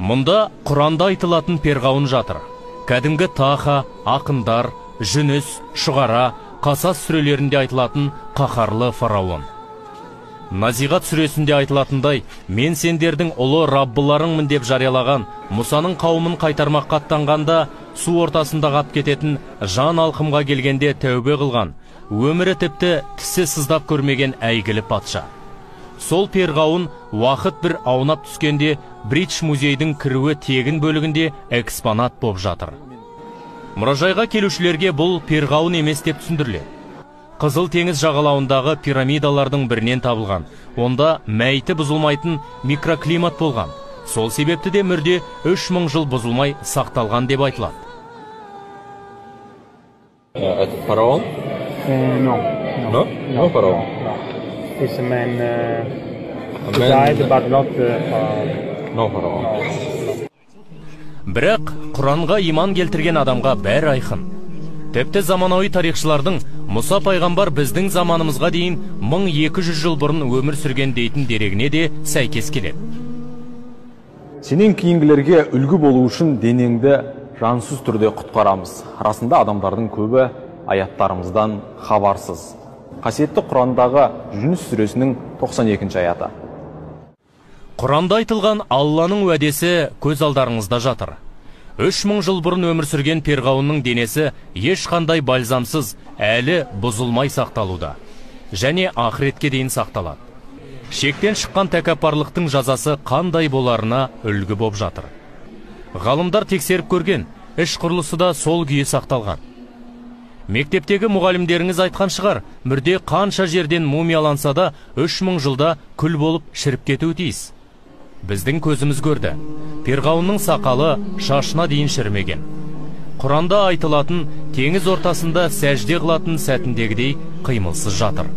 Мұнда Құранда айтылатын перғауын жатыр. Кәдімгі Таха, Ақындар, Жүніс, Шұғара, Қасас сүрелерінде айтылатын қаһарлы фараон. Назиғат сүресінде айтылатындай, мен сендердің ұлы Раббыларыңмын деп жариялаған Мұсаның қауымын қайтармаққа аттанғанда су ортасында қап кететін жан алқымға келгенде тәубе қылған, өмірі тіпті тісі сыздап көрмеген әйгілі патша. Сол перғауын уақыт бір аунап түскенде Бридж музейдің кіруі тегін бөлігінде экспонат боп жатыр. Мұражайға келушілерге бұл перғауын емес деп түсіндіріледі. Қызыл теңіз жағалауындағы пирамидалардың бірінен табылған. Онда мәйіті бұзылмайтын микроклимат болған. Сол себепті де мүрде 3000 жыл бұзылмай сақталған деп айтылады. Это фараон? No фараон. It's a man who died, but not No фараон. Бірақ Құранға иман келтірген адамға бәрі айқын. Тіпті заманауи тарихшылардың Мұса пайғамбар біздің заманымызға дейін 1200 жыл бұрын өмір сүрген дейтін дерегіне де сәйкес келеді. Сенен кейінгілерге үлгі болу үшін денеңді жансыз түрде құтқарамыз. Арасында адамдардың көбі аяттарымыздан хабарсыз. Қасиетті Құрандағы Жүніс сүресінің 92-ші аяты. Құранда айтылған Алланың уәдесі көз алдарыңызда жатыр. 3000 жыл бұрын өмір сүрген перғауынның денесі ешқандай бальзамсыз әлі бұзылмай сақталуда. Және ақыретке дейін сақталады. Шектен шыққан тәкаппарлықтың жазасы қандай боларына үлгі боп жатыр. Ғалымдар тексеріп көрген, іш құрылысы да сол күйі сақталған. Мектептегі мұғалімдеріңіз айтқан шығар, мүрде қанша жерден мумияланса да 3000 жылда күл болып шіріп кетуі тиіс. Біздің көзіміз көрді. Перғауынның сақалы шашына дейін шірмеген. Құранда айтылатын теңіз ортасында сәжде қылатын сәтіндегідей қимылсыз жатыр.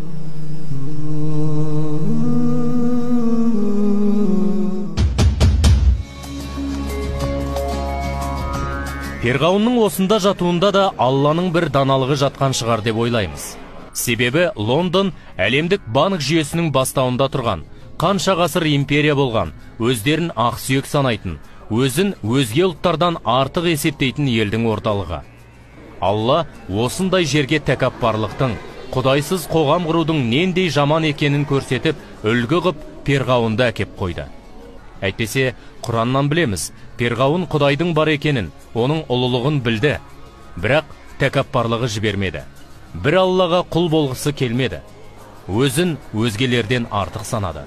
Перғауынның осында жатуында да Алланың бір даналығы жатқан шығар деп ойлаймыз. Себебі Лондон әлемдік банк жүйесінің бастауында тұрған, қанша ғасыр империя болған, өздерін ақсүйек санайтын, өзін өзге ұлттардан артық есептейтін елдің орталығы. Алла осындай жерге тәкаппарлықтың, құдайсыз қоғам құрудың нендей жаман екенін көрсетіп, үлгі қып перғауынды әкеп қойды. Әйтпесе, Құраннан білеміз, перғауын құдайдың бар екенін, оның ұлылығын білді, бірақ тәкаппарлығы жібермеді. Бір Аллаға құл болғысы келмеді. Өзін өзгелерден артық санады.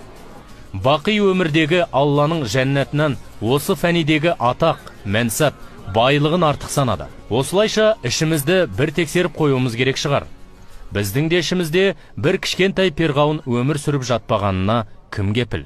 Бақи өмірдегі Алланың жәннатынан осы фәнидегі атақ, мәнсап, байлығын артық санады. Осылайша ішімізді бір тексеріп қоюымыз керек шығар. Біздің де ішімізде бір кішкентай перғауын өмір сүріп жатпағанына кім кепіл?